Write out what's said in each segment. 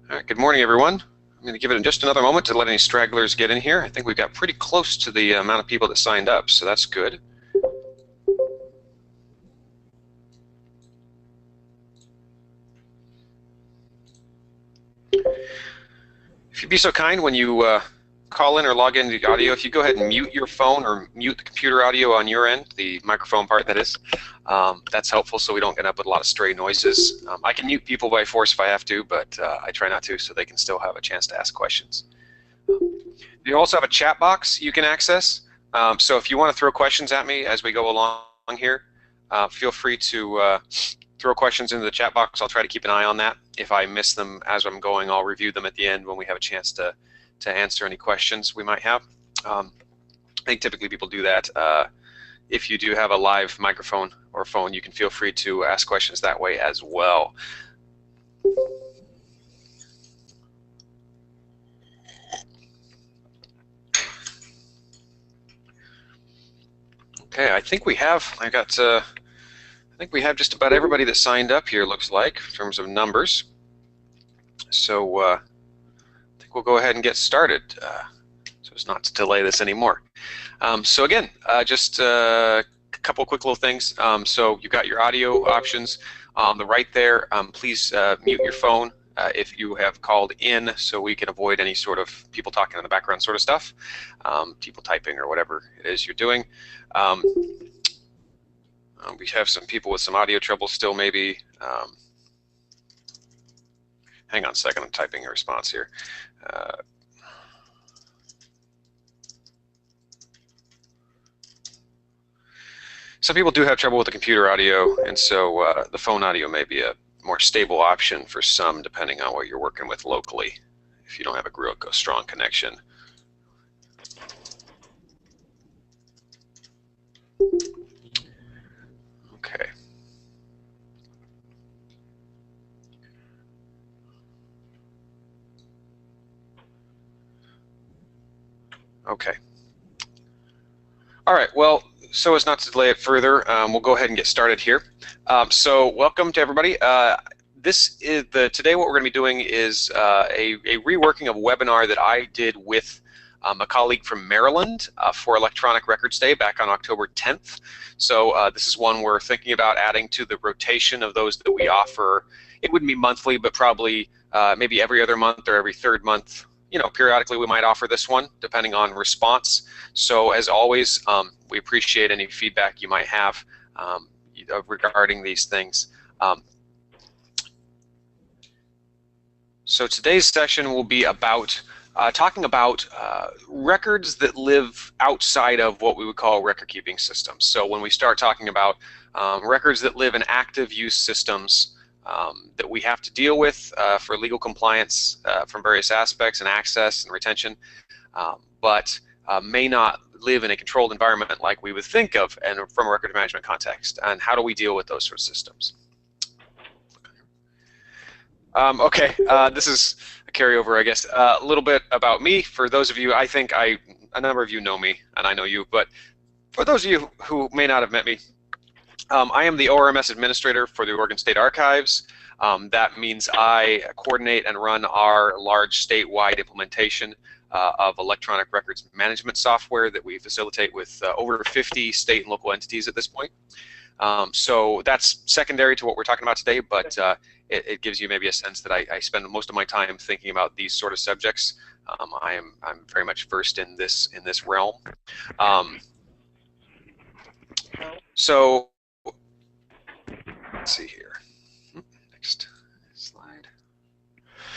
All right, good morning, everyone. I'm going to give it just another moment to let any stragglers get in here. I think we've got pretty close to the amount of people that signed up, so that's good. If you'd be so kind, when you call in or log into the audio, if you go ahead and mute your phone or mute the computer audio on your end, the microphone part that is, that's helpful so we don't get up with a lot of stray noises. I can mute people by force if I have to, but I try not to so they can still have a chance to ask questions. You also have a chat box you can access, so if you want to throw questions at me as we go along here, feel free to throw questions into the chat box. I'll try to keep an eye on that. If I miss them as I'm going, I'll review them at the end when we have a chance to answer any questions we might have. I think typically people do that. If you do have a live microphone or phone, you can feel free to ask questions that way as well. Okay, I think we have. I think we have just about everybody that signed up here, looks like, in terms of numbers. So I think we'll go ahead and get started so as not to delay this anymore. So again, just a couple quick little things. So you've got your audio options on the right there. Please mute your phone if you have called in so we can avoid any sort of people talking in the background sort of stuff, people typing or whatever it is you're doing. We have some people with some audio trouble still maybe. Hang on a second, I'm typing a response here. Some people do have trouble with the computer audio, and so the phone audio may be a more stable option for some depending on what you're working with locally if you don't have a real strong connection. Okay. Okay. All right, well, so as not to delay it further, we'll go ahead and get started here. So welcome to everybody. Today what we're going to be doing is a reworking of a webinar that I did with a colleague from Maryland for Electronic Records Day back on October 10th. So this is one we're thinking about adding to the rotation of those that we offer. It wouldn't be monthly, but probably maybe every other month or every third month. You know, periodically we might offer this one depending on response. So as always, we appreciate any feedback you might have regarding these things. So today's session will be about talking about records that live outside of what we would call record-keeping systems. So when we start talking about records that live in active use systems that we have to deal with for legal compliance from various aspects and access and retention, but may not live in a controlled environment like we would think of and from a record management context. And how do we deal with those sort of systems? Okay, this is a carryover, I guess. A little bit about me. For those of you, I think a number of you know me, and I know you, but for those of you who may not have met me, I am the ORMS Administrator for the Oregon State Archives. That means I coordinate and run our large statewide implementation of electronic records management software that we facilitate with over 50 state and local entities at this point. So that's secondary to what we're talking about today, but it gives you maybe a sense that I spend most of my time thinking about these sort of subjects. I'm very much versed in this realm. So let's see here. Next slide.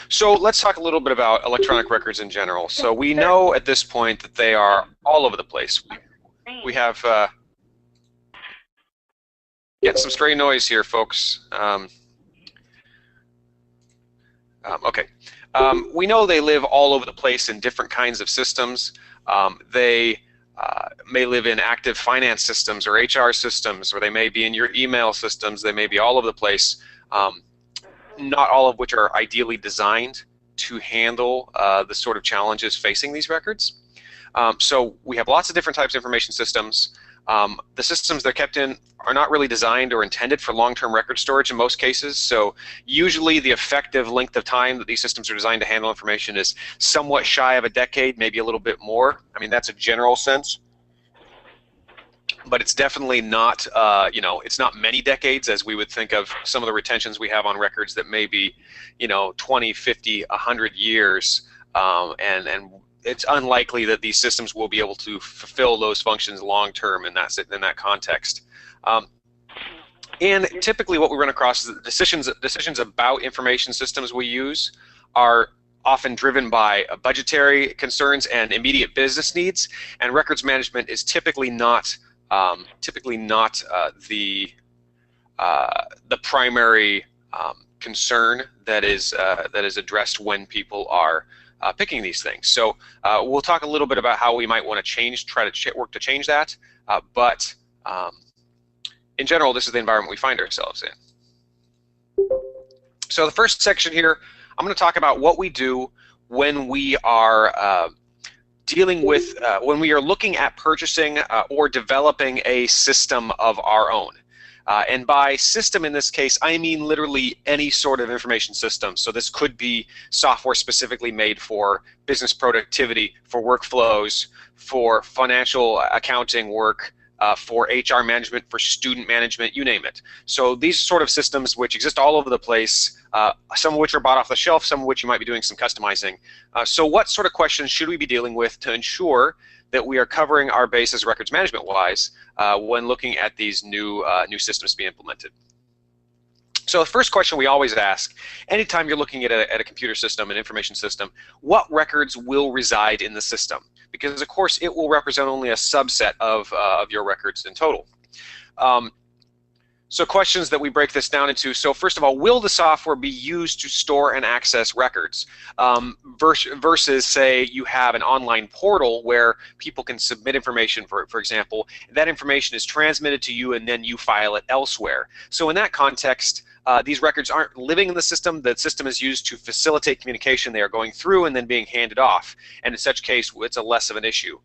So let's talk a little bit about electronic records in general. So we know at this point that they are all over the place. We have getting some stray noise here, folks. Okay. We know they live all over the place in different kinds of systems. They may live in active finance systems or HR systems, or they may be in your email systems. They may be all over the place, not all of which are ideally designed to handle the sort of challenges facing these records. So we have lots of different types of information systems. The systems they're kept in are not really designed or intended for long-term record storage in most cases. So usually the effective length of time that these systems are designed to handle information is somewhat shy of a decade, maybe a little bit more. I mean, that's a general sense. But it's definitely not, you know, it's not many decades as we would think of some of the retentions we have on records that may be, you know, 20, 50, 100 years. And it's unlikely that these systems will be able to fulfill those functions long term in that context. And typically what we run across is that decisions about information systems we use are often driven by budgetary concerns and immediate business needs, and records management is typically not the primary concern that is addressed when people are picking these things. So we'll talk a little bit about how we might want to try to work to change that, but in general, this is the environment we find ourselves in. So the first section here, I'm going to talk about what we do when we are dealing with, when we are looking at purchasing or developing a system of our own. And by system in this case, I mean literally any sort of information system. So this could be software specifically made for business productivity, for workflows, for financial accounting work, for HR management, for student management, you name it. So these sort of systems which exist all over the place, some of which are bought off the shelf, some of which you might be doing some customizing. So what sort of questions should we be dealing with to ensure that we are covering our bases records management-wise when looking at these new systems to be implemented? So the first question we always ask, anytime you're looking at a computer system, an information system, what records will reside in the system? Because of course it will represent only a subset of your records in total. So questions that we break this down into. So first of all, will the software be used to store and access records? Versus say you have an online portal where people can submit information, for example, that information is transmitted to you and then you file it elsewhere. So in that context, these records aren't living in the system is used to facilitate communication. They are going through and then being handed off. And in such case, it's a less of an issue.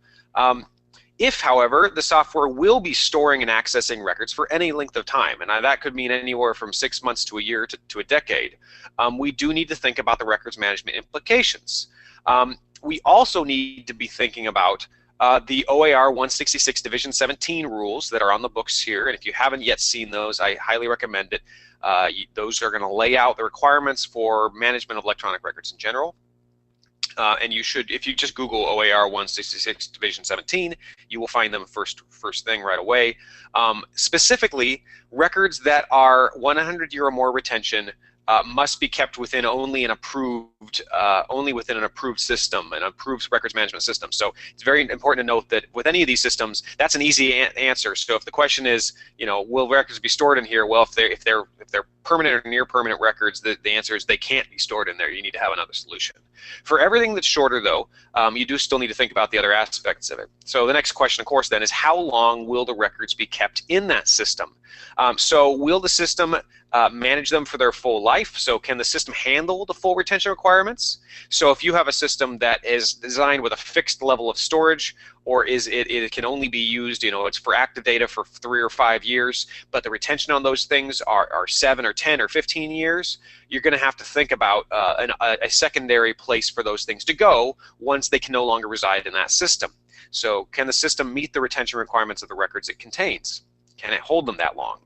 If, however, the software will be storing and accessing records for any length of time, and that could mean anywhere from 6 months to a year to a decade, we do need to think about the records management implications. We also need to be thinking about the OAR 166 Division 17 rules that are on the books here, and if you haven't yet seen those, I highly recommend it. Those are going to lay out the requirements for management of electronic records in general. And you should, if you just Google OAR 166 Division 17, you will find them first thing right away. Specifically, records that are 100-year or more retention must be kept within only within an approved system, an approved records management system. So it's very important to note that with any of these systems, that's an easy answer. So if the question is, you know, will records be stored in here? Well, if they're permanent or near permanent records, the answer is they can't be stored in there. You need to have another solution. For everything that's shorter, though, you do still need to think about the other aspects of it. So the next question, of course, then is how long will the records be kept in that system? So will the system manage them for their full life? So can the system handle the full retention requirements? So if you have a system that is designed with a fixed level of storage, or it can only be used, it's for active data for 3 or 5 years, but the retention on those things are 7 or 10 or 15 years, you're going to have to think about a secondary place for those things to go once they can no longer reside in that system. So can the system meet the retention requirements of the records it contains? Can it hold them that long?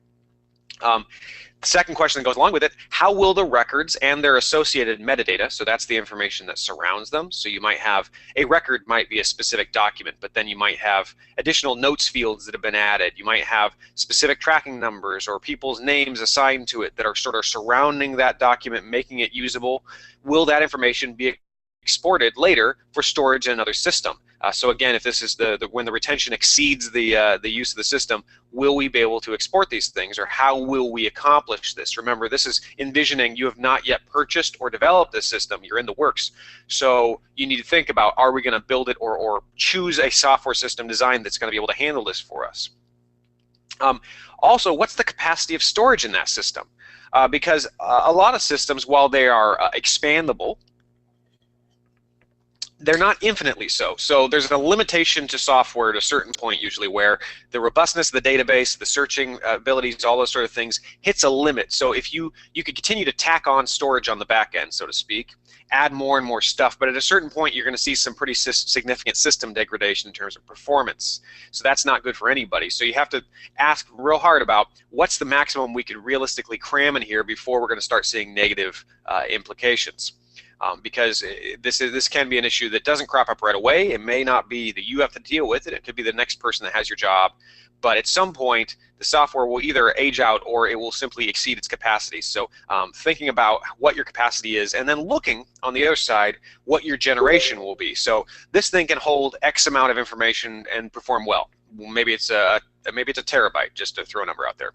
The second question that goes along with it, how will the records and their associated metadata, so that's the information that surrounds them, so you might have, a record might be a specific document, but then you might have additional notes fields that have been added, you might have specific tracking numbers or people's names assigned to it that are sort of surrounding that document, making it usable. Will that information be exported later for storage in another system? So again, if this is when the retention exceeds the use of the system, will we be able to export these things, or how will we accomplish this? Remember, this is envisioning you have not yet purchased or developed this system. You're in the works. So you need to think about, are we going to build it or choose a software system design that's going to be able to handle this for us? Also, what's the capacity of storage in that system? Because a lot of systems, while they are expandable, they're not infinitely so. So there's a limitation to software at a certain point usually where the robustness of the database, the searching abilities, all those sort of things hits a limit. So if you could continue to tack on storage on the back end, so to speak, add more and more stuff, but at a certain point you're going to see some pretty significant system degradation in terms of performance. So that's not good for anybody. So you have to ask real hard about what's the maximum we could realistically cram in here before we're going to start seeing negative implications. Because this can be an issue that doesn't crop up right away. It may not be that you have to deal with it. It could be the next person that has your job. But at some point, the software will either age out or it will simply exceed its capacity. So thinking about what your capacity is, and then looking on the other side what your generation will be. So this thing can hold X amount of information and perform well. Maybe it's a terabyte, just to throw a number out there.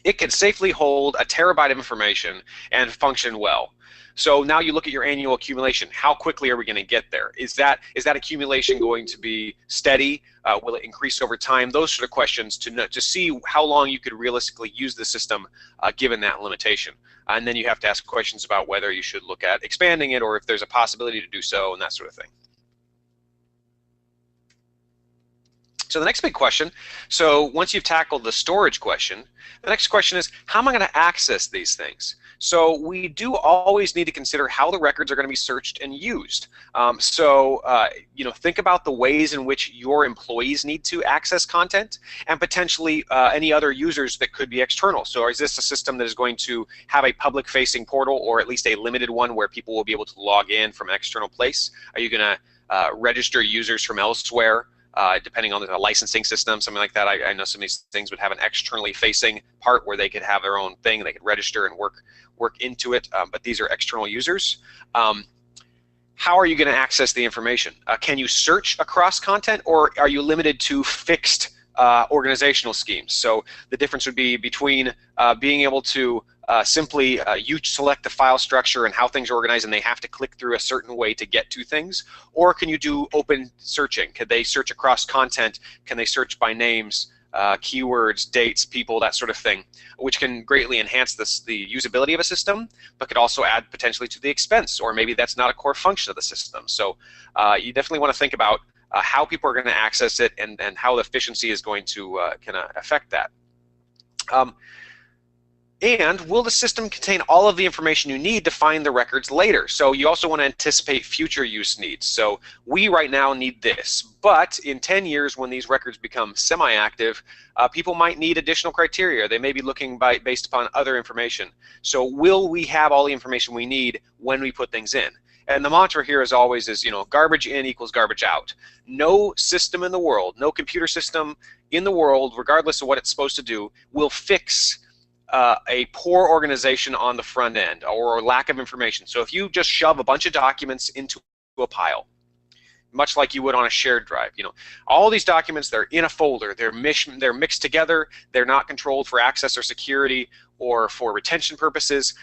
It can safely hold a terabyte of information and function well. So now you look at your annual accumulation. How quickly are we going to get there? Is that accumulation going to be steady? Will it increase over time? Those sort of questions to see how long you could realistically use the system given that limitation. And then you have to ask questions about whether you should look at expanding it or if there's a possibility to do so and that sort of thing. So the next big question, so once you've tackled the storage question, the next question is, how am I going to access these things? So we do always need to consider how the records are going to be searched and used. Think about the ways in which your employees need to access content and potentially any other users that could be external. So is this a system that is going to have a public-facing portal or at least a limited one where people will be able to log in from an external place? Are you going to register users from elsewhere? Depending on the licensing system, something like that. I know some of these things would have an externally facing part where they could have their own thing, they could register and work into it, but these are external users. How are you going to access the information? Can you search across content, or are you limited to fixed organizational schemes? So the difference would be between being able to simply you select the file structure and how things are organized and they have to click through a certain way to get to things, or can you do open searching? Could they search across content? Can they search by names, keywords, dates, people, that sort of thing, which can greatly enhance the usability of a system, but could also add potentially to the expense, or maybe that's not a core function of the system. So you definitely want to think about how people are going to access it and how the efficiency is going to affect that. And will the system contain all of the information you need to find the records later? So you also want to anticipate future use needs. So we right now need this, but in 10 years when these records become semi-active, people might need additional criteria. They may be looking based upon other information. So will we have all the information we need when we put things in? And the mantra here as always is, garbage in equals garbage out. No system in the world, no computer system in the world, regardless of what it's supposed to do, will fix a poor organization on the front end or lack of information. So if you just shove a bunch of documents into a pile, much like you would on a shared drive, all these documents, they're in a folder, they're mixed together, they're not controlled for access or security or for retention purposes.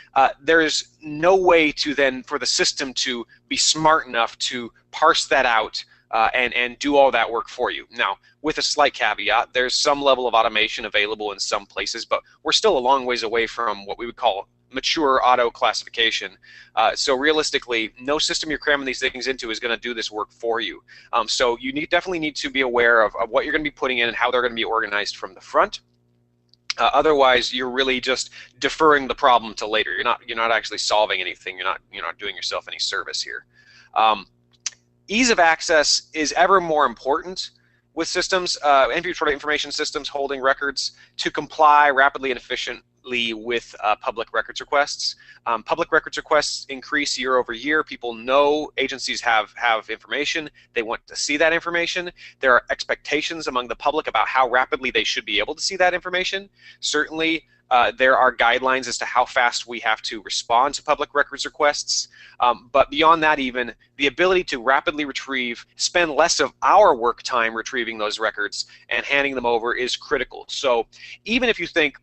There's no way to then for the system to be smart enough to parse that out and do all that work for you. Now, with a slight caveat, there's some level of automation available in some places, but we're still a long ways away from what we would call mature auto classification. So realistically, no system you're cramming these things into is going to do this work for you. So you definitely need to be aware of what you're going to be putting in and how they're going to be organized from the front. Otherwise, you're really just deferring the problem to later. You're not actually solving anything. You're not doing yourself any service here. Ease of access is ever more important with systems, inventory information systems holding records, to comply rapidly and efficiently with public records requests. Public records requests increase year over year. People know agencies have information. They want to see that information. There are expectations among the public about how rapidly they should be able to see that information. Certainly, there are guidelines as to how fast we have to respond to public records requests. But beyond that, even the ability to rapidly retrieve, spend less of our work time retrieving those records and handing them over is critical. So even if you think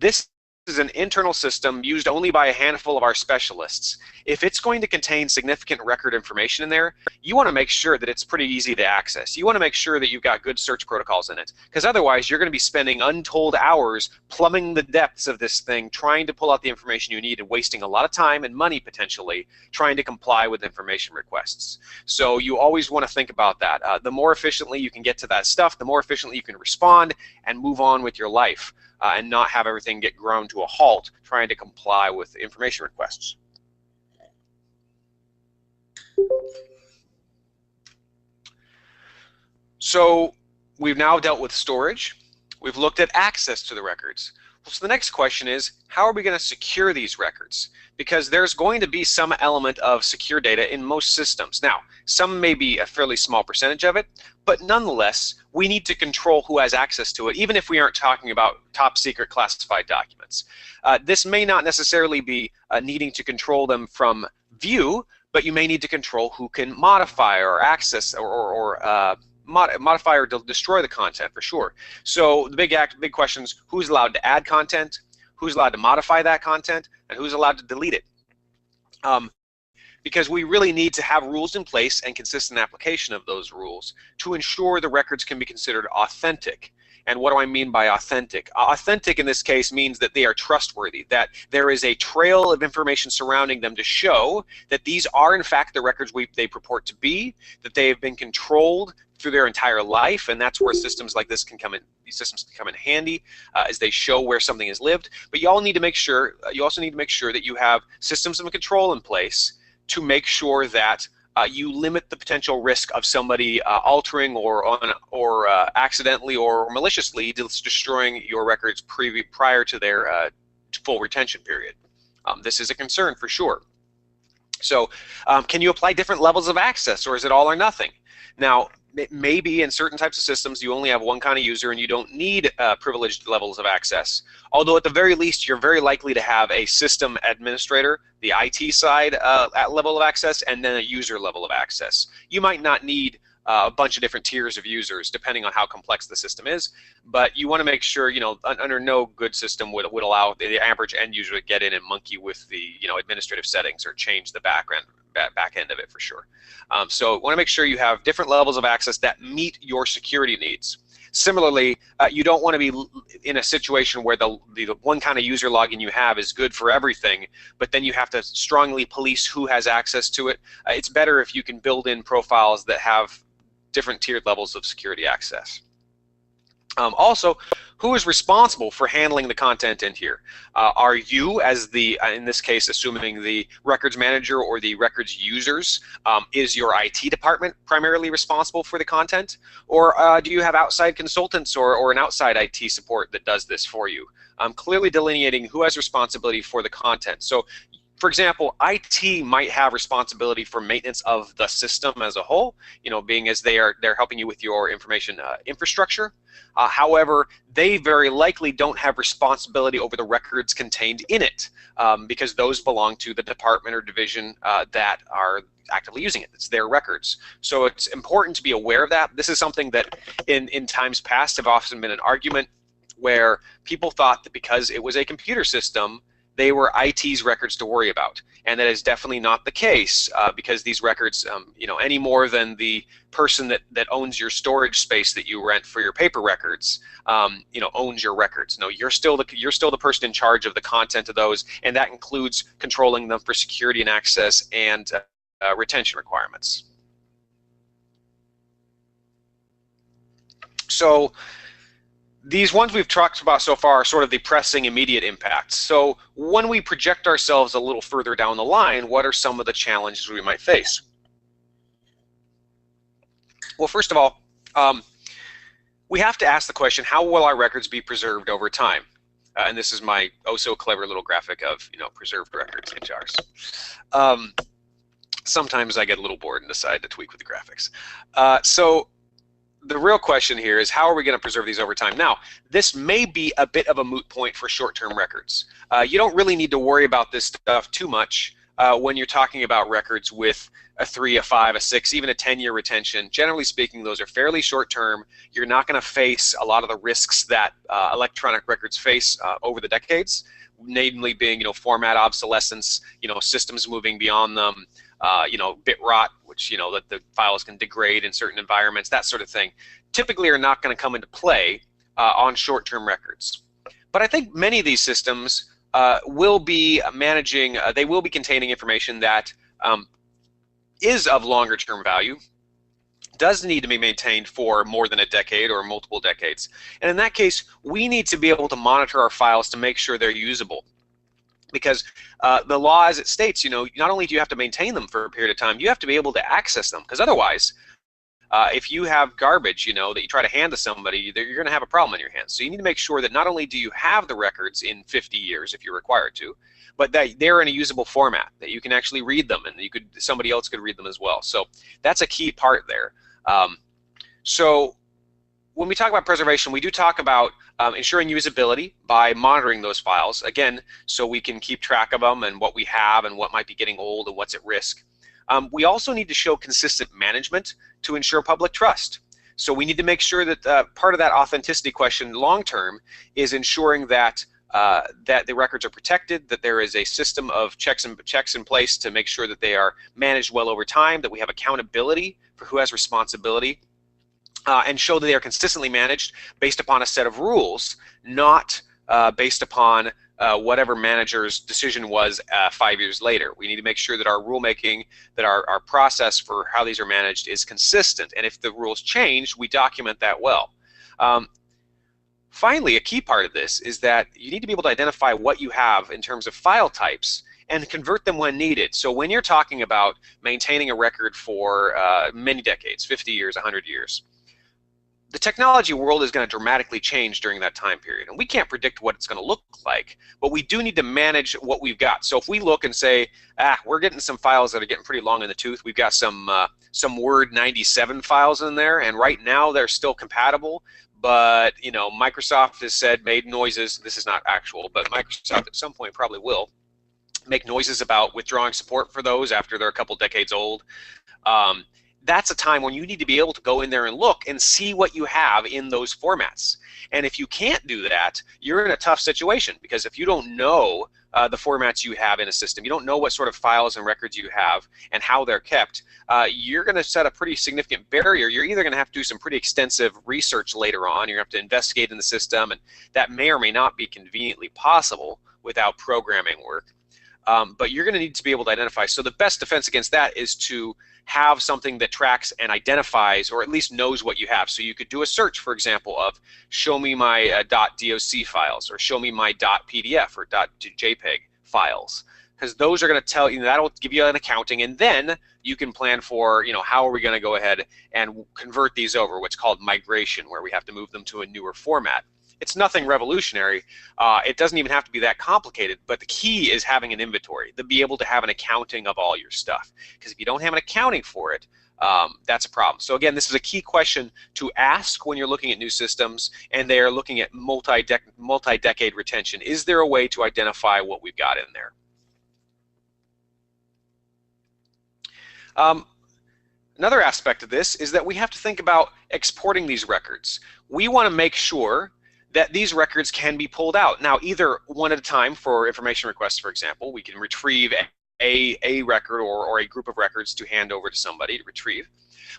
this is an internal system used only by a handful of our specialists, if it's going to contain significant record information in there, you want to make sure that it's pretty easy to access. You want to make sure that you've got good search protocols in it, because otherwise you're going to be spending untold hours plumbing the depths of this thing, trying to pull out the information you need and wasting a lot of time and money potentially trying to comply with information requests. So you always want to think about that. The more efficiently you can get to that stuff, the more efficiently you can respond and move on with your life. And not have everything get ground to a halt trying to comply with information requests. So we've now dealt with storage. We've looked at access to the records. So the next question is, how are we going to secure these records? Because there's going to be some element of secure data in most systems. Now, some may be a fairly small percentage of it, but nonetheless, we need to control who has access to it, even if we aren't talking about top secret classified documents. This may not necessarily be needing to control them from view, but you may need to control who can modify or access or modify or destroy the content, for sure. So the big question is, who's allowed to add content, who's allowed to modify that content, and who's allowed to delete it. Because we really need to have rules in place and consistent application of those rules to ensure the records can be considered authentic. And what do I mean by authentic? Authentic in this case means that they are trustworthy, that there is a trail of information surrounding them to show that these are in fact the records they purport to be, that they have been controlled through their entire life, and that's where systems like this can come in. These systems can come in handy as they show where something has lived. But you also need to make sure that you have systems of control in place to make sure that you limit the potential risk of somebody altering or accidentally or maliciously destroying your records prior to their full retention period. This is a concern for sure. So can you apply different levels of access, or is it all or nothing? Now, maybe in certain types of systems you only have one kind of user and you don't need privileged levels of access. Although at the very least you're very likely to have a system administrator, the IT side at level of access, and then a user level of access. You might not need a bunch of different tiers of users depending on how complex the system is, but you want to make sure, under no good system would allow the average end user to get in and monkey with the administrative settings or change the back end of it, for sure. So want to make sure you have different levels of access that meet your security needs. Similarly, you don't want to be in a situation where the one kind of user login you have is good for everything, but then you have to strongly police who has access to it. It's better if you can build in profiles that have different tiered levels of security access. Also, who is responsible for handling the content in here? Are you, as in this case, assuming the records manager or the records users, is your IT department primarily responsible for the content? Or do you have outside consultants or an outside IT support that does this for you? Clearly delineating who has responsibility for the content. So, for example, IT might have responsibility for maintenance of the system as a whole, being as they're helping you with your information infrastructure. However, they very likely don't have responsibility over the records contained in it, because those belong to the department or division that are actively using it. It's their records. So it's important to be aware of that. This is something that in times past have often been an argument where people thought that because it was a computer system, they were IT's records to worry about. And that is definitely not the case because these records, you know, any more than the person that owns your storage space that you rent for your paper records, you know, owns your records. No, you're still the person in charge of the content of those, and that includes controlling them for security and access and retention requirements. So these ones we've talked about so far are sort of the pressing immediate impacts. So when we project ourselves a little further down the line, what are some of the challenges we might face? Well, first of all, we have to ask the question, how will our records be preserved over time? And this is my oh so clever little graphic of, you know, preserved records in jars. Sometimes I get a little bored and decide to tweak with the graphics. So the real question here is, how are we going to preserve these over time? Now, this may be a bit of a moot point for short-term records. You don't really need to worry about this stuff too much when you're talking about records with a 3, a 5, a 6, even a 10-year retention. Generally speaking, those are fairly short-term. You're not going to face a lot of the risks that electronic records face over the decades, namely being, you know, format obsolescence, you know, systems moving beyond them, you know, bit rot, which, you know, that the files can degrade in certain environments, that sort of thing, typically are not going to come into play on short-term records. But I think many of these systems will be managing, they will be containing information that is of longer-term value, does need to be maintained for more than a decade or multiple decades. And in that case, we need to be able to monitor our files to make sure they're usable. Because the law, as it states, you know, not only do you have to maintain them for a period of time, you have to be able to access them. Because otherwise, if you have garbage, you know, that you try to hand to somebody, you're going to have a problem on your hands. So you need to make sure that not only do you have the records in 50 years, if you're required to, but that they're in a usable format, that you can actually read them, and somebody else could read them as well. So that's a key part there. So when we talk about preservation, we do talk about ensuring usability by monitoring those files, again, so we can keep track of them and what we have and what might be getting old and what's at risk. We also need to show consistent management to ensure public trust. So we need to make sure that part of that authenticity question long-term is ensuring that that the records are protected, that there is a system of checks in place to make sure that they are managed well over time, that we have accountability for who has responsibility, and show that they are consistently managed based upon a set of rules, not based upon whatever manager's decision was 5 years later. We need to make sure that our rulemaking, that our process for how these are managed is consistent, and if the rules change, we document that well. Finally, a key part of this is that you need to be able to identify what you have in terms of file types and convert them when needed. So when you're talking about maintaining a record for many decades, 50 years, 100 years, the technology world is going to dramatically change during that time period, and we can't predict what it's going to look like, but we do need to manage what we've got. So if we look and say, we're getting some files that are getting pretty long in the tooth, we've got some Word 97 files in there, and right now they're still compatible, but you know, Microsoft has said, made noises, this is not actual, but Microsoft at some point probably will make noises about withdrawing support for those after they're a couple decades old. That's a time when you need to be able to go in there and look and see what you have in those formats. And if you can't do that, you're in a tough situation, because if you don't know the formats you have in a system, you don't know what sort of files and records you have and how they're kept, you're going to set a pretty significant barrier. You're either going to have to do some pretty extensive research later on, you're going to have to investigate in the system, and that may or may not be conveniently possible without programming work. But you're going to need to be able to identify. So the best defense against that is to have something that tracks and identifies, or at least knows what you have. So you could do a search, for example, of show me my .doc files, or show me my .pdf or .jpeg files, because those are going to tell you, that'll give you an accounting, and then you can plan for, you know, how are we going to go ahead and convert these over, what's called migration, where we have to move them to a newer format. It's nothing revolutionary. It doesn't even have to be that complicated, but the key is having an inventory, to be able to have an accounting of all your stuff. Because if you don't have an accounting for it, that's a problem. So again, this is a key question to ask when you're looking at new systems and they are looking at multi-decade retention. Is there a way to identify what we've got in there? Another aspect of this is that we have to think about exporting these records. We want to make sure that these records can be pulled out. Now, either one at a time for information requests, for example, we can retrieve a record or a group of records to hand over to somebody to retrieve.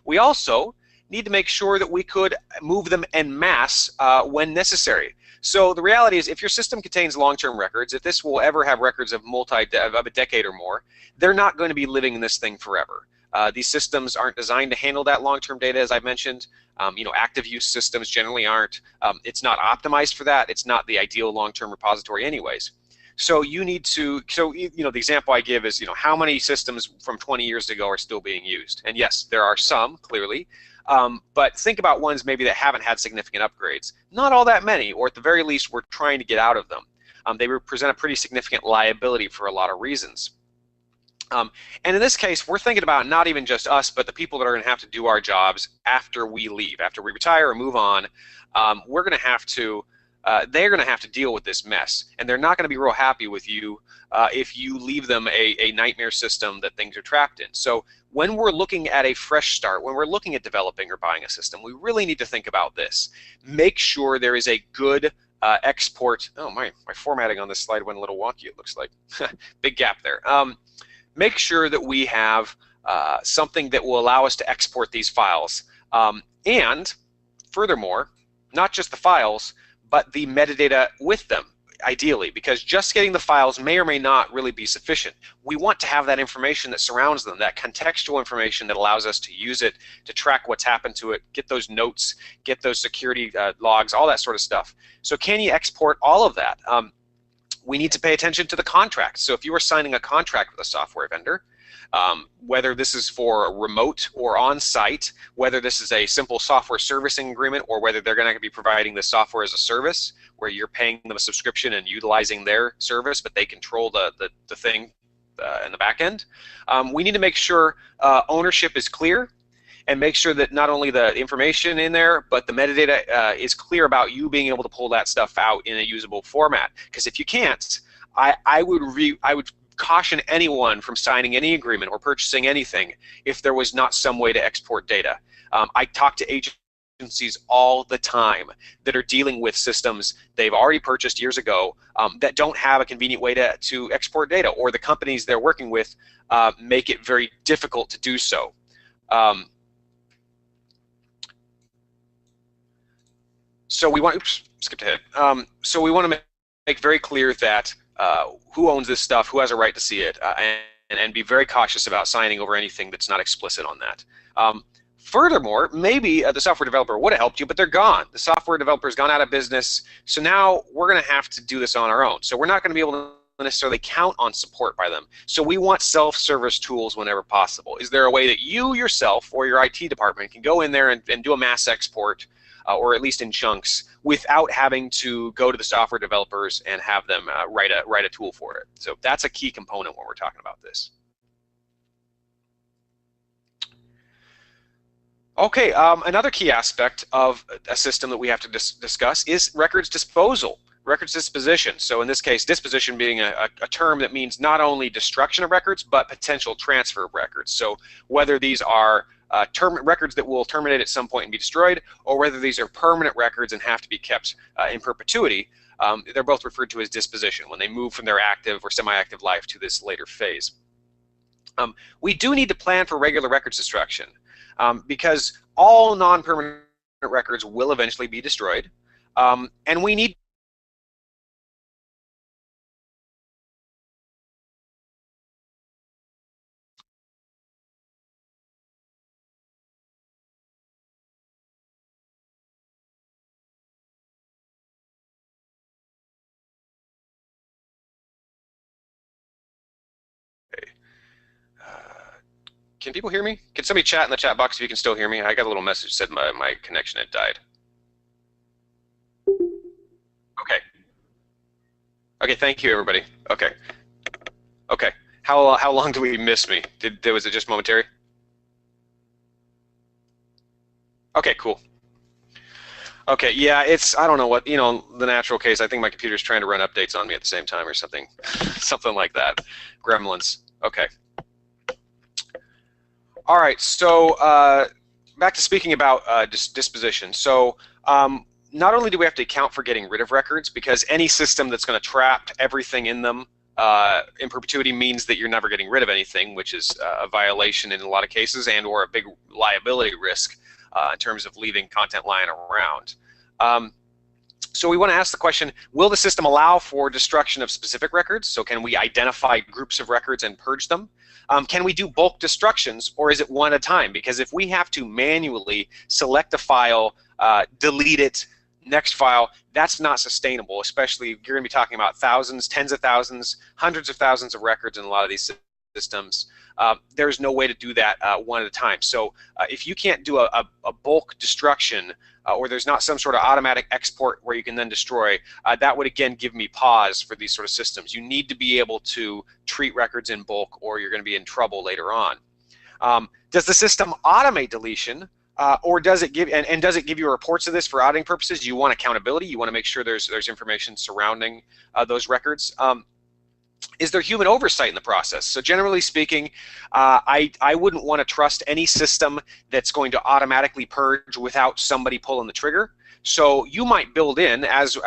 We also need to make sure that we could move them en masse when necessary. So the reality is, if your system contains long-term records, if this will ever have records of a decade or more, they're not going to be living in this thing forever. These systems aren't designed to handle that long-term data, as I mentioned. Active use systems generally aren't. It's not optimized for that. It's not the ideal long-term repository anyways. So you need to, the example I give is, how many systems from 20 years ago are still being used? And yes, there are some, clearly. But think about ones maybe that haven't had significant upgrades. Not all that many, or at the very least, we're trying to get out of them. They represent a pretty significant liability for a lot of reasons. And in this case, we're thinking about not even just us, but the people that are going to have to do our jobs after we leave, after we retire or move on. We're going to have to, they're going to have to deal with this mess, and they're not going to be real happy with you if you leave them a nightmare system that things are trapped in. So when we're looking at a fresh start, when we're looking at developing or buying a system, we really need to think about this. Make sure there is a good export. Oh, my formatting on this slide went a little wonky, it looks like. Big gap there. Make sure that we have something that will allow us to export these files. And furthermore, not just the files, but the metadata with them, ideally, because just getting the files may or may not really be sufficient. We want to have that information that surrounds them, that contextual information that allows us to use it to track what's happened to it, get those notes, get those security logs, all that sort of stuff. So can you export all of that? We need to pay attention to the contract. So if you are signing a contract with a software vendor, whether this is for remote or on-site, whether this is a simple software servicing agreement, or whether they're going to be providing the software as a service, where you're paying them a subscription and utilizing their service, but they control the thing in the back end, we need to make sure ownership is clear, and make sure that not only the information in there, but the metadata is clear about you being able to pull that stuff out in a usable format. Because if you can't, I would caution anyone from signing any agreement or purchasing anything if there was not some way to export data. I talk to agencies all the time that are dealing with systems they've already purchased years ago that don't have a convenient way to export data, or the companies they're working with make it very difficult to do so. So we want, oops, skipped ahead. So we want to make very clear that who owns this stuff, who has a right to see it, and be very cautious about signing over anything that's not explicit on that. Furthermore, maybe the software developer would have helped you, but they're gone. The software developer's gone out of business, so now we're going to have to do this on our own. So we're not going to be able to necessarily count on support by them. So we want self-service tools whenever possible. Is there a way that you yourself or your IT department can go in there and do a mass export, or at least in chunks, without having to go to the software developers and have them write a tool for it? So that's a key component when we're talking about this. Okay, another key aspect of a system that we have to discuss is records disposal, records disposition. So in this case, disposition being a term that means not only destruction of records, but potential transfer of records. So whether these are records that will terminate at some point and be destroyed, or whether these are permanent records and have to be kept in perpetuity, they're both referred to as disposition when they move from their active or semi-active life to this later phase. We do need to plan for regular records destruction, because all non-permanent records will eventually be destroyed, and we need can people hear me? Can somebody chat in the chat box if you can still hear me? I got a little message that said my connection had died. Okay. Okay, thank you, everybody. Okay. Okay. How long do we miss me? Was it just momentary? Okay, cool. Okay, yeah, I don't know what, the natural case, I think my computer's trying to run updates on me at the same time or something. Something like that. Gremlins. Okay. All right, so back to speaking about disposition. So not only do we have to account for getting rid of records, because any system that's going to trap everything in them in perpetuity means that you're never getting rid of anything, which is a violation in a lot of cases and or a big liability risk in terms of leaving content lying around. So we want to ask the question, will the system allow for destruction of specific records? So can we identify groups of records and purge them? Can we do bulk destructions, or is it one at a time? Because if we have to manually select a file, delete it, next file, that's not sustainable, especially if you're going to be talking about thousands, tens of thousands, hundreds of thousands of records in a lot of these systems. There's no way to do that one at a time. So if you can't do a bulk destruction, or there's not some sort of automatic export where you can then destroy, that would again give me pause for these sort of systems. You need to be able to treat records in bulk, or you're going to be in trouble later on. Does the system automate deletion? Or does it give, and does it give you reports of this for auditing purposes? You want accountability. You want to make sure there's information surrounding those records. Is there human oversight in the process? So generally speaking, I wouldn't want to trust any system that's going to automatically purge without somebody pulling the trigger. So you might build in, as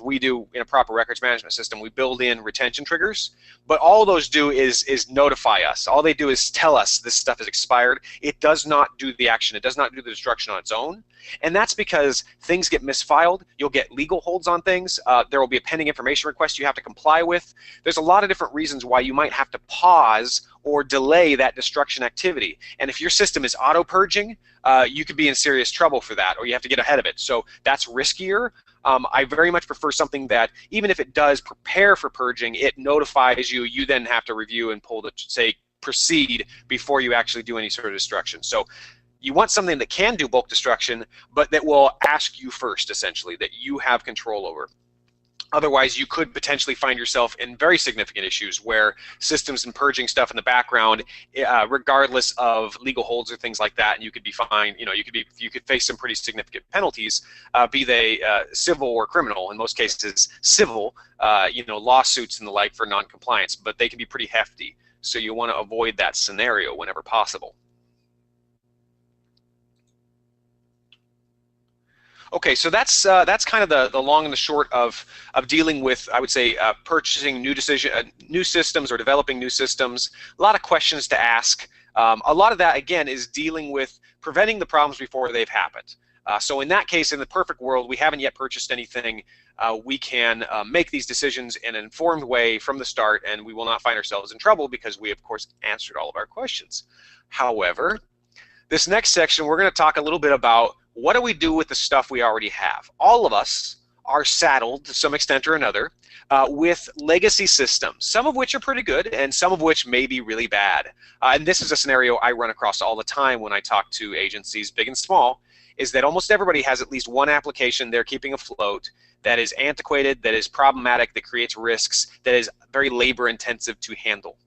we do in a proper records management system, we build in retention triggers, but all those do is notify us. All they do is tell us this stuff is expired. It does not do the action. It does not do the destruction on its own. And that's because things get misfiled. You'll get legal holds on things. There will be a pending information request you have to comply with. There's a lot of different reasons why you might have to pause or delay that destruction activity. And if your system is auto-purging, you could be in serious trouble for that, or you have to get ahead of it. So that's riskier. I very much prefer something that, even if it does prepare for purging, it notifies you. You then have to review and pull the, say, proceed before you actually do any sort of destruction. So you want something that can do bulk destruction, but that will ask you first, essentially, that you have control over. Otherwise, you could potentially find yourself in very significant issues where systems and purging stuff in the background, regardless of legal holds or things like that, and you could be fined. You know, you could face some pretty significant penalties, be they civil or criminal. In most cases, civil, you know, lawsuits and the like for non-compliance, but they can be pretty hefty. So you want to avoid that scenario whenever possible. Okay, so that's kind of the long and the short of dealing with, I would say, purchasing new systems or developing new systems. A lot of questions to ask. A lot of that, again, is dealing with preventing the problems before they've happened. So in that case, in the perfect world, we haven't yet purchased anything. We can make these decisions in an informed way from the start, and we will not find ourselves in trouble because we, of course, answered all of our questions. However, this next section, we're going to talk a little bit about what do we do with the stuff we already have. All of us are saddled to some extent or another with legacy systems, some of which are pretty good and some of which may be really bad. And this is a scenario I run across all the time when I talk to agencies, big and small, is that almost everybody has at least one application they're keeping afloat that is antiquated, that is problematic, that creates risks, that is very labor intensive to handle.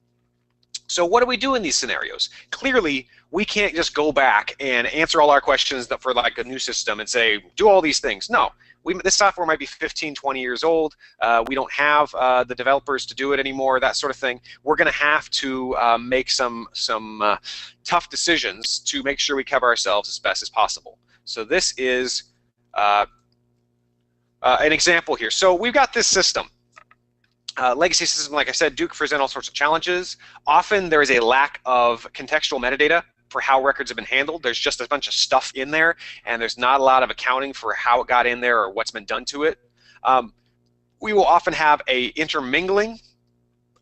So what do we do in these scenarios? Clearly, we can't just go back and answer all our questions for like a new system and say, do all these things. No, this software might be 15, 20 years old. We don't have the developers to do it anymore, that sort of thing. We're going to have to make some tough decisions to make sure we cover ourselves as best as possible. So this is an example here. So we've got this system. Legacy systems, like I said, do present all sorts of challenges. Often there is a lack of contextual metadata for how records have been handled. There's just a bunch of stuff in there, and there's not a lot of accounting for how it got in there or what's been done to it. We will often have a intermingling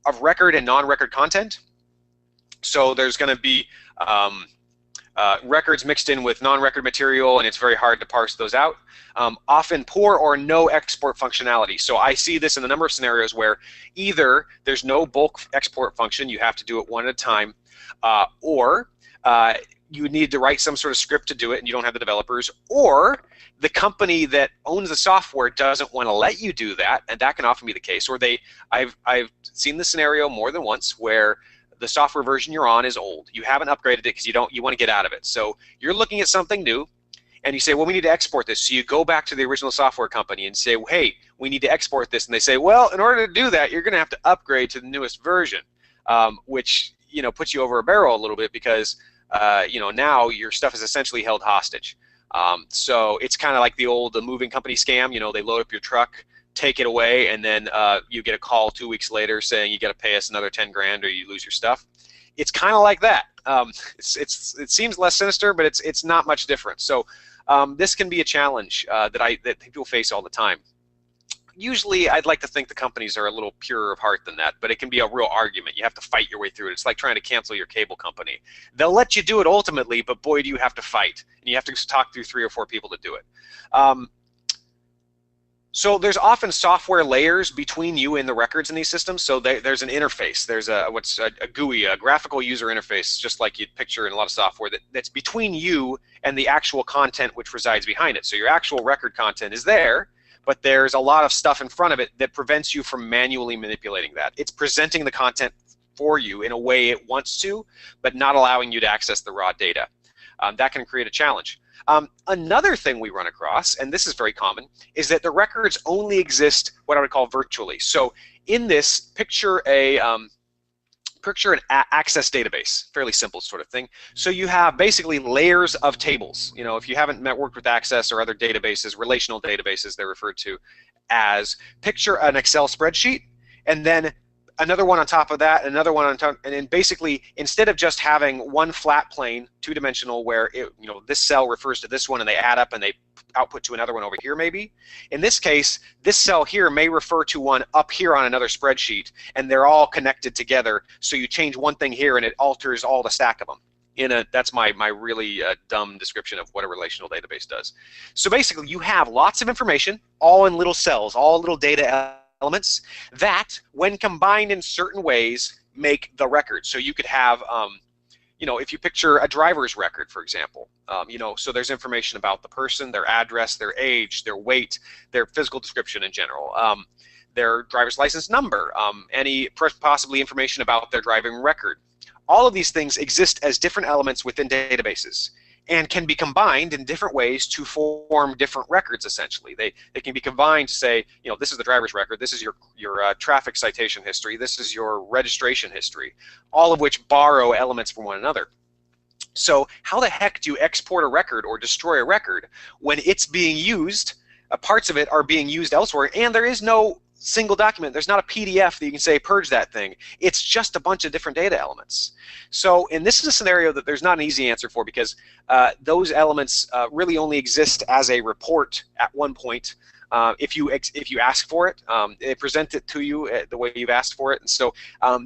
of record and non-record content. So there's going to be records mixed in with non-record material, and it's very hard to parse those out. Often poor or no export functionality. So I see this in a number of scenarios where either there's no bulk export function, you have to do it one at a time, or you need to write some sort of script to do it and you don't have the developers, or the company that owns the software doesn't want to let you do that, and that can often be the case. Or I've seen this scenario more than once where the software version you're on is old. You haven't upgraded it because you want to get out of it. So you're looking at something new, and you say, well, we need to export this. So you go back to the original software company and say, hey, we need to export this. And they say, well, in order to do that, you're going to have to upgrade to the newest version, which puts you over a barrel a little bit because now your stuff is essentially held hostage. So it's kind of like the moving company scam. You know, they load up your truck, take it away, and then you get a call 2 weeks later saying you got to pay us another 10 grand or you lose your stuff. It's kind of like that. It seems less sinister, but it's not much different. So this can be a challenge that people face all the time. Usually, I'd like to think the companies are a little purer of heart than that, but it can be a real argument. You have to fight your way through it. It's like trying to cancel your cable company. They'll let you do it ultimately, but boy, do you have to fight. And you have to talk through 3 or 4 people to do it. So there's often software layers between you and the records in these systems. So there's an interface. There's what's a GUI, a graphical user interface, just like you'd picture in a lot of software, that's between you and the actual content which resides behind it. So your actual record content is there, but there's a lot of stuff in front of it that prevents you from manually manipulating that. It's presenting the content for you in a way it wants to, but not allowing you to access the raw data. That can create a challenge. Another thing we run across, and this is very common, is that the records only exist what I would call virtually. So in this, picture an access database, fairly simple sort of thing. So you have basically layers of tables. You know, if you haven't worked with Access or other databases, relational databases they're referred to as, picture an Excel spreadsheet, and then another one on top of that, another one on top, and then basically instead of just having one flat plane, 2-dimensional, where this cell refers to this one and they add up and they output to another one over here maybe. In this case, this cell here may refer to one up here on another spreadsheet, and they're all connected together. So you change one thing here and it alters all the stack of them. That's my really dumb description of what a relational database does. So basically you have lots of information, all in little cells, all little data elements that, when combined in certain ways, make the record. So you could have, if you picture a driver's record, for example, so there's information about the person, their address, their age, their weight, their physical description in general, their driver's license number, any possibly information about their driving record. All of these things exist as different elements within databases and can be combined in different ways to form different records, essentially. They can be combined to say, this is the driver's record, this is your traffic citation history, this is your registration history, all of which borrow elements from one another. So how the heck do you export a record or destroy a record when it's being used, parts of it are being used elsewhere, and there is no single document? There's not a PDF that you can say purge that thing. It's just a bunch of different data elements. So, and this is a scenario that there's not an easy answer for, because those elements really only exist as a report at one point. If you ask for it, they present it to you the way you've asked for it. And so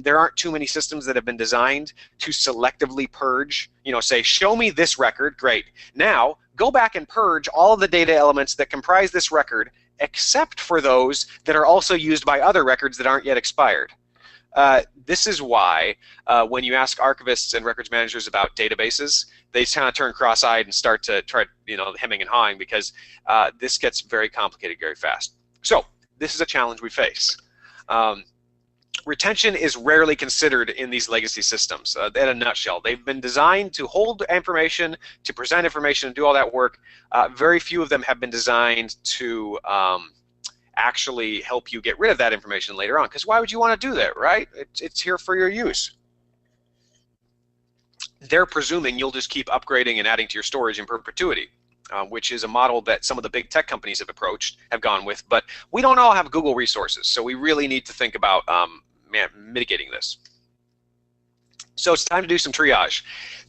there aren't too many systems that have been designed to selectively purge, say, show me this record, great. Now, go back and purge all of the data elements that comprise this record, except for those that are also used by other records that aren't yet expired. This is why when you ask archivists and records managers about databases, they kind of turn cross-eyed and start to try, hemming and hawing, because this gets very complicated very fast. So this is a challenge we face. Retention is rarely considered in these legacy systems. In a nutshell, they've been designed to hold information, to present information, and do all that work. Very few of them have been designed to actually help you get rid of that information later on. Because why would you want to do that, right? It's here for your use. They're presuming you'll just keep upgrading and adding to your storage in perpetuity, which is a model that some of the big tech companies have gone with. But we don't all have Google resources, so we really need to think about mitigating this. So it's time to do some triage.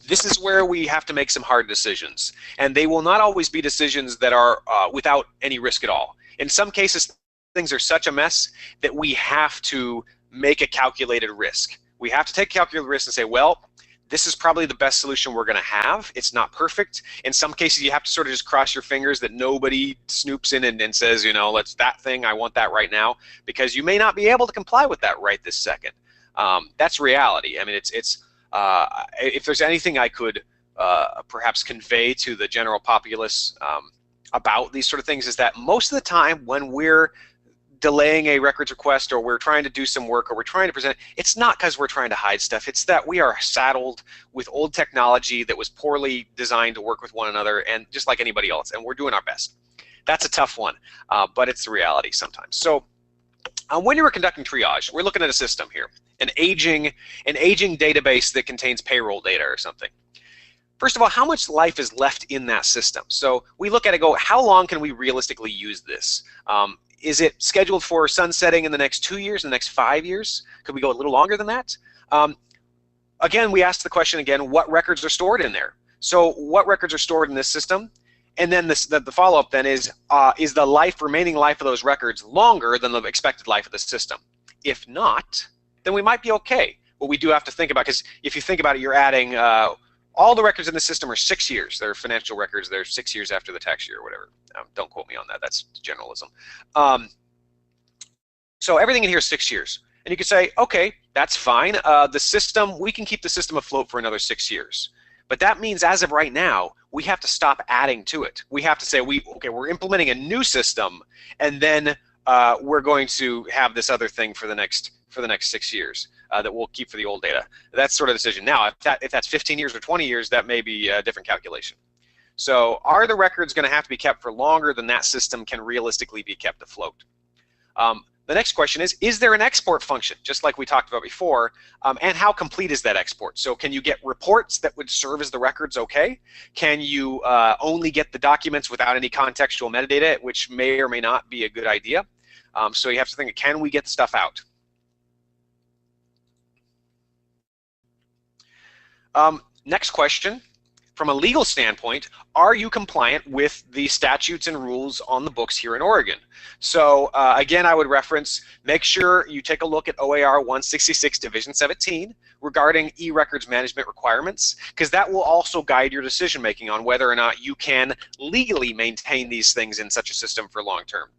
This is where we have to make some hard decisions, and they will not always be decisions that are without any risk at all. In some cases, things are such a mess that we have to make a calculated risk. We have to take a calculated risk and say, well, this is probably the best solution we're going to have. It's not perfect. In some cases, you have to sort of just cross your fingers that nobody snoops in and says, let's that thing, I want that right now, because you may not be able to comply with that right this second. That's reality. I mean, if there's anything I could perhaps convey to the general populace about these sort of things, is that most of the time when we're delaying a records request, or we're trying to do some work, or we're trying to present, it's not because we're trying to hide stuff. It's that we are saddled with old technology that was poorly designed to work with one another, and just like anybody else, and we're doing our best. That's a tough one, but it's the reality sometimes. So when you were conducting triage, we're looking at a system here, an aging database that contains payroll data or something. first of all, how much life is left in that system? So we look at it, go, how long can we realistically use this? Is it scheduled for sunsetting in the next 2 years, in the next 5 years? Could we go a little longer than that? Again, we ask the question again, what records are stored in there? So what records are stored in this system? And then the follow-up then is the remaining life of those records longer than the expected life of the system? If not, then we might be okay. But we do have to think about, because if you think about it, you're adding, all the records in the system are 6 years. They're financial records. They're 6 years after the tax year or whatever. Don't quote me on that. That's generalism. So everything in here is 6 years. And you could say, okay, that's fine. The system, we can keep the system afloat for another 6 years. But that means as of right now, we have to stop adding to it. We have to say, okay, we're implementing a new system, and then we're going to have this other thing for the next 6 years that we'll keep for the old data. That's sort of the decision. Now, if that's 15 years or 20 years, that may be a different calculation. So are the records going to have to be kept for longer than that system can realistically be kept afloat? The next question is there an export function, just like we talked about before, and how complete is that export? So can you get reports that would serve as the records okay? Can you only get the documents without any contextual metadata, which may or may not be a good idea? So you have to think, can we get stuff out? Next question. From a legal standpoint, are you compliant with the statutes and rules on the books here in Oregon? So again, I would reference, make sure you take a look at OAR 166 Division 17 regarding e-records management requirements, because that will also guide your decision making on whether or not you can legally maintain these things in such a system for long term.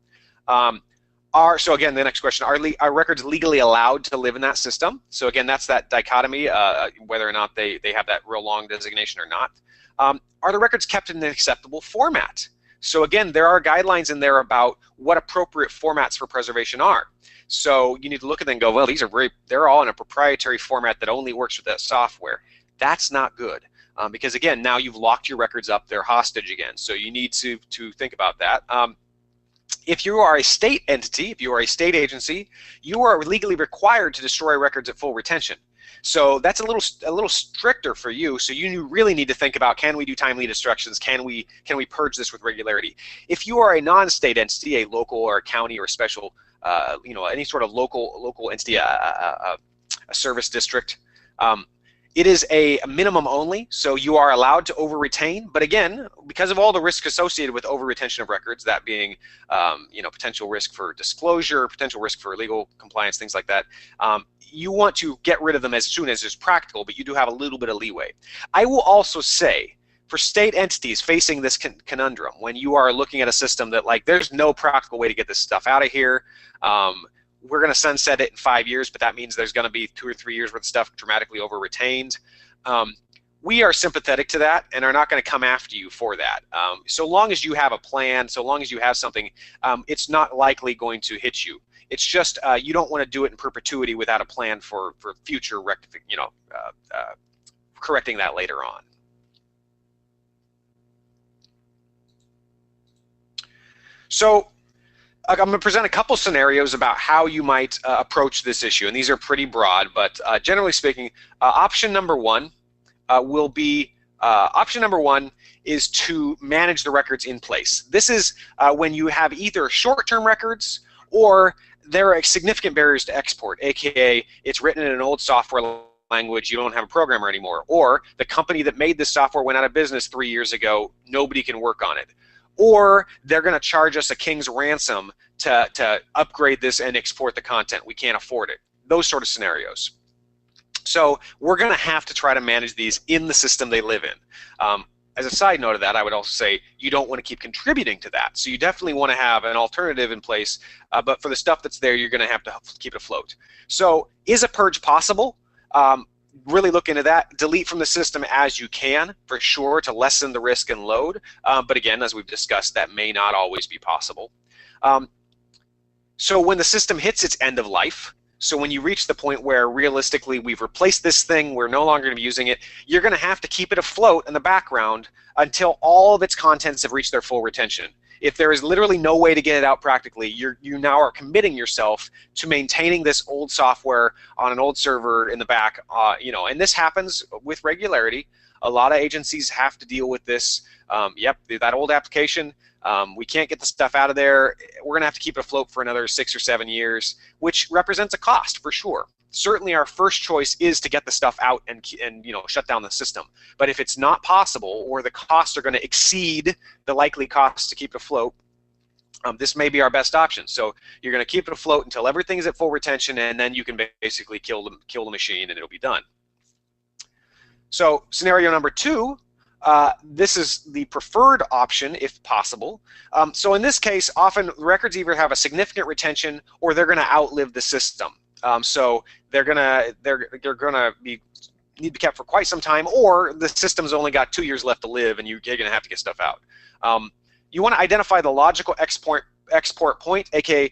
So again, the next question, are records legally allowed to live in that system? So again, that's that dichotomy, whether or not they have that real long designation or not. Are the records kept in an acceptable format? So again, there are guidelines in there about what appropriate formats for preservation are. So you need to look at them and go, well, they're all in a proprietary format that only works with that software. That's not good. Because again, now you've locked your records up, they're hostage again. So you need to think about that. If you are a state entity, if you are a state agency, you are legally required to destroy records at full retention. So that's a little stricter for you. So you really need to think about, can we do timely destructions? Can we purge this with regularity? If you are a non-state entity, a local or a county or a special, any sort of local entity, a service district, it is a minimum only, so you are allowed to over-retain. But again, because of all the risk associated with over-retention of records, that being potential risk for disclosure, potential risk for legal compliance, things like that, you want to get rid of them as soon as is practical, but you do have a little bit of leeway. I will also say, for state entities facing this conundrum, when you are looking at a system that, like, there's no practical way to get this stuff out of here, we're going to sunset it in 5 years, but that means there's going to be 2 or 3 years worth of stuff dramatically over-retained. We are sympathetic to that and are not going to come after you for that. So long as you have a plan, so long as you have something, it's not likely going to hit you. It's just you don't want to do it in perpetuity without a plan for future correcting that later on. So I'm going to present a couple scenarios about how you might approach this issue, and these are pretty broad, but generally speaking, option number one will be is to manage the records in place. This is when you have either short-term records or there are significant barriers to export, aka it's written in an old software language, you don't have a programmer anymore, or the company that made this software went out of business 3 years ago, nobody can work on it. Or they're going to charge us a king's ransom to upgrade this and export the content. We can't afford it. Those sort of scenarios. So we're going to have to try to manage these in the system they live in. As a side note of that, I would also say you don't want to keep contributing to that. So you definitely want to have an alternative in place, but for the stuff that's there, you're going to have to keep it afloat. So is a purge possible? Really look into that. Delete from the system as you can, for sure, to lessen the risk and load. But again, as we've discussed, that may not always be possible. So when the system hits its end of life, so when you reach the point where realistically we've replaced this thing, we're no longer going to be using it, you're going to have to keep it afloat in the background until all of its contents have reached their full retention. If there is literally no way to get it out practically, you now are committing yourself to maintaining this old software on an old server in the back, and this happens with regularity. A lot of agencies have to deal with this. Yep, that old application, we can't get the stuff out of there. We're going to have to keep it afloat for another 6 or 7 years, which represents a cost for sure. Certainly our first choice is to get the stuff out and shut down the system. But if it's not possible, or the costs are going to exceed the likely costs to keep it afloat, this may be our best option. So you're going to keep it afloat until everything's at full retention, and then you can basically kill the machine and it'll be done. So scenario number 2, this is the preferred option if possible. So in this case, often records either have a significant retention or they're going to outlive the system. So they're gonna need to be kept for quite some time, or the system's only got 2 years left to live, and you're gonna have to get stuff out. You want to identify the logical export point, aka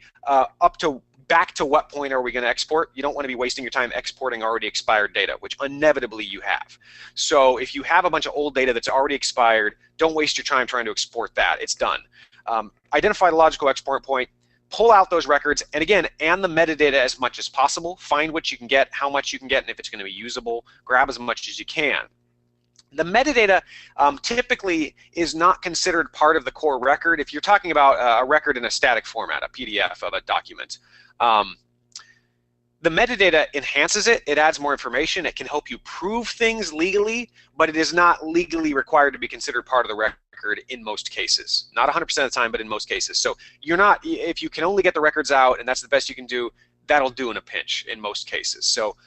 back to what point are we going to export. You don't want to be wasting your time exporting already expired data, which inevitably you have. So if you have a bunch of old data that's already expired, don't waste your time trying to export that. It's done. Identify the logical export point. Pull out those records, and again, and the metadata as much as possible. Find what you can get, how much you can get, and if it's going to be usable, grab as much as you can. The metadata typically is not considered part of the core record. If you're talking about a record in a static format, a PDF of a document, the metadata enhances it. It adds more information. It can help you prove things legally, but it is not legally required to be considered part of the record in most cases. Not 100% of the time, but in most cases. So you're not, if you can only get the records out and that's the best you can do, that'll do in a pinch in most cases. So,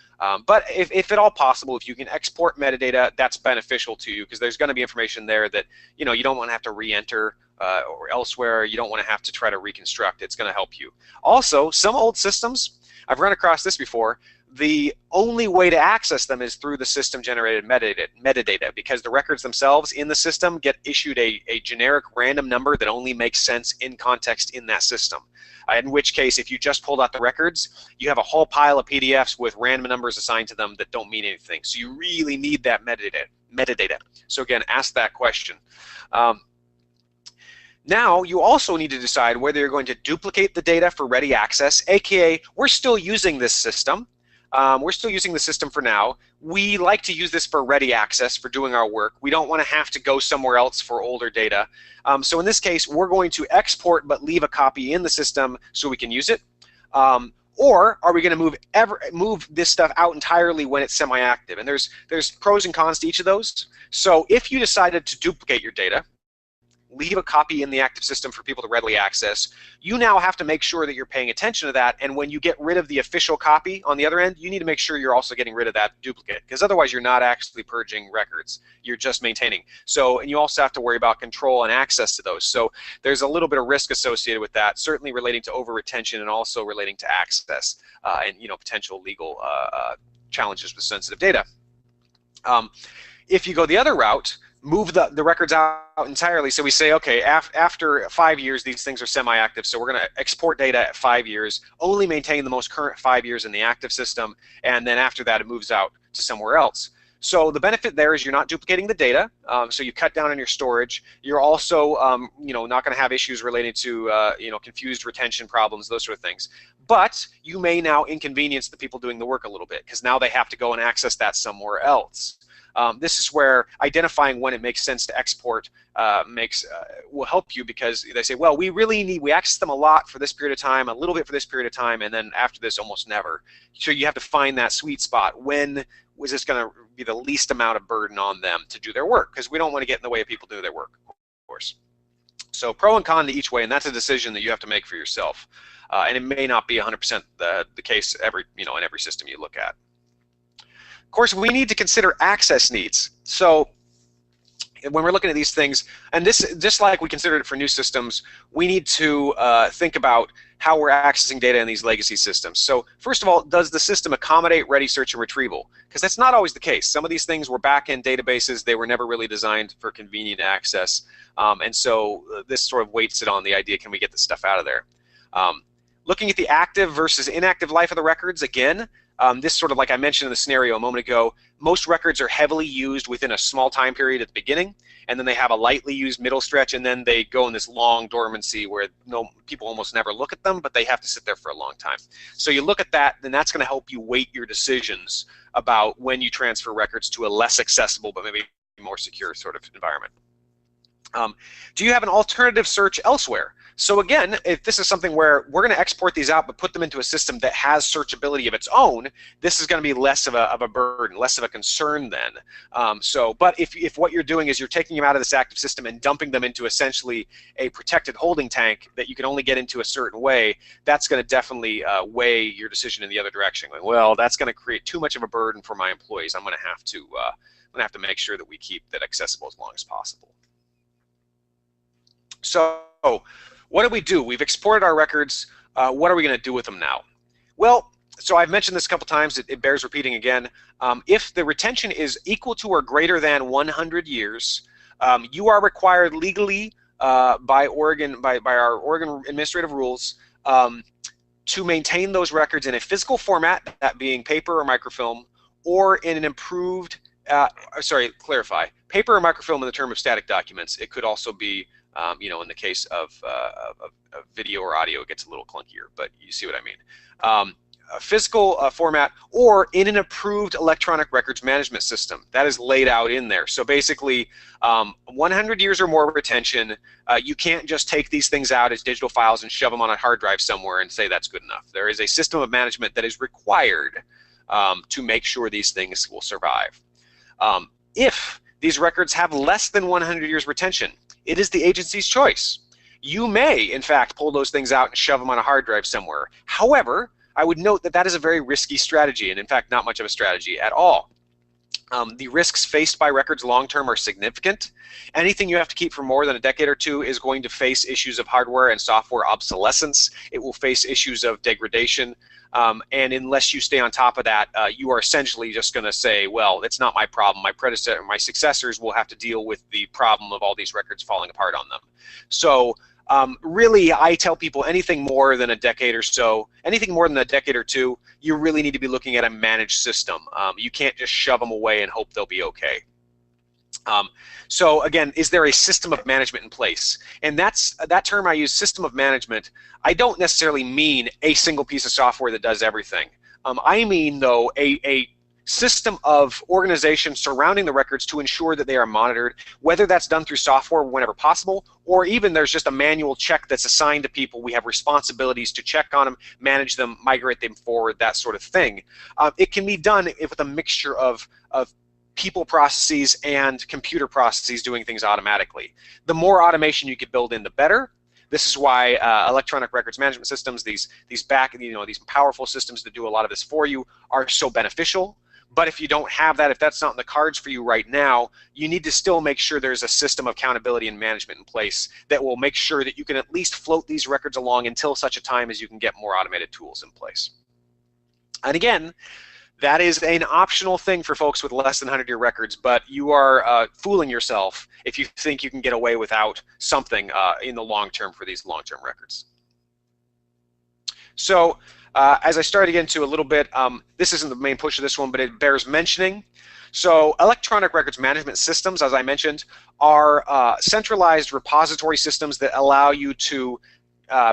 but if at all possible, if you can export metadata, that's beneficial to you, because there's going to be information there that you don't want to have to re-enter or elsewhere. You don't want to have to try to reconstruct. It's going to help you. Also, some old systems, I've run across this before, the only way to access them is through the system-generated metadata, because the records themselves in the system get issued a generic random number that only makes sense in context in that system. In which case, if you just pulled out the records, you have a whole pile of PDFs with random numbers assigned to them that don't mean anything. So you really need that metadata. So again, ask that question. Now, you also need to decide whether you're going to duplicate the data for ready access, aka we're still using this system. We're still using the system for now. We like to use this for ready access, for doing our work. We don't want to have to go somewhere else for older data. So in this case, we're going to export but leave a copy in the system so we can use it. Or are we going to move this stuff out entirely when it's semi-active? And there's pros and cons to each of those. So if you decided to duplicate your data, leave a copy in the active system for people to readily access, you now have to make sure that you're paying attention to that, and when you get rid of the official copy on the other end, you need to make sure you're also getting rid of that duplicate, because otherwise you're not actually purging records, you're just maintaining. So, and you also have to worry about control and access to those. So there's a little bit of risk associated with that, certainly relating to over retention and also relating to access and potential legal challenges with sensitive data. If you go the other route, move the records out entirely. So we say, okay, after 5 years, these things are semi-active, so we're going to export data at 5 years, only maintain the most current 5 years in the active system, and then after that it moves out to somewhere else. So the benefit there is you're not duplicating the data, so you cut down on your storage. You're also not going to have issues related to confused retention problems, those sort of things. But you may now inconvenience the people doing the work a little bit, because now they have to go and access that somewhere else. This is where identifying when it makes sense to export will help you, because they say, well, we access them a lot for this period of time, a little bit for this period of time, and then after this, almost never. So you have to find that sweet spot. When was this going to be the least amount of burden on them to do their work? Because we don't want to get in the way of people doing their work, of course. So pro and con to each way, and that's a decision that you have to make for yourself. And it may not be 100% the case in every system you look at. Of course, we need to consider access needs. So when we're looking at these things, and this, just like we considered it for new systems, we need to think about how we're accessing data in these legacy systems. So first of all, does the system accommodate ready search and retrieval? Because that's not always the case. Some of these things were back-end databases. They were never really designed for convenient access. And so this sort of weights it on the idea, can we get the stuff out of there? Looking at the active versus inactive life of the records, again, this sort of, like I mentioned in the scenario a moment ago, most records are heavily used within a small time period at the beginning, and then they have a lightly used middle stretch, and then they go in this long dormancy where people almost never look at them, but they have to sit there for a long time. So you look at that, then that's going to help you weight your decisions about when you transfer records to a less accessible but maybe more secure sort of environment. Do you have an alternative search elsewhere? So again, if this is something where we're going to export these out but put them into a system that has searchability of its own, this is going to be less of a burden, less of a concern then. But if what you're doing is you're taking them out of this active system and dumping them into essentially a protected holding tank that you can only get into a certain way, that's going to definitely weigh your decision in the other direction. Going, well, that's going to create too much of a burden for my employees. I'm going to have to make sure that we keep that accessible as long as possible. So what do? We've exported our records. What are we going to do with them now? Well, so I've mentioned this a couple times. It bears repeating again. If the retention is equal to or greater than 100 years, you are required legally by our Oregon administrative rules to maintain those records in a physical format, that being paper or microfilm, or in an improved, clarify, paper or microfilm in the term of static documents. It could also be in the case of video or audio, it gets a little clunkier, but you see what I mean. A physical format, or in an approved electronic records management system. That is laid out in there. So basically, 100 years or more retention, you can't just take these things out as digital files and shove them on a hard drive somewhere and say that's good enough. There is a system of management that is required to make sure these things will survive. If these records have less than 100 years retention, it is the agency's choice. You may, in fact, pull those things out and shove them on a hard drive somewhere. However, I would note that that is a very risky strategy, and in fact, not much of a strategy at all. The risks faced by records long-term are significant. Anything you have to keep for more than a decade or two is going to face issues of hardware and software obsolescence. It will face issues of degradation. And unless you stay on top of that, you are essentially just going to say, well, it's not my problem. My successors will have to deal with the problem of all these records falling apart on them. So really, I tell people anything more than a decade or so, anything more than a decade or two, you really need to be looking at a managed system. You can't just shove them away and hope they'll be okay. So again, is there a system of management in place? And that term I use, system of management, I don't necessarily mean a single piece of software that does everything. I mean, though, a system of organization surrounding the records to ensure that they are monitored, whether that's done through software whenever possible, or even there's just a manual check that's assigned to people. We have responsibilities to check on them, manage them, migrate them forward, that sort of thing. It can be done with a mixture of people processes and computer processes doing things automatically. The more automation you could build in, the better. This is why electronic records management systems, these powerful systems that do a lot of this for you, are so beneficial. But if you don't have that, if that's not in the cards for you right now, you need to still make sure there's a system of accountability and management in place that will make sure that you can at least float these records along until such a time as you can get more automated tools in place. And again, that is an optional thing for folks with less than 100-year records, but you are fooling yourself if you think you can get away without something in the long term for these long-term records. So as I started to get into a little bit, this isn't the main push of this one, but it bears mentioning. So electronic records management systems, as I mentioned, are centralized repository systems that allow you to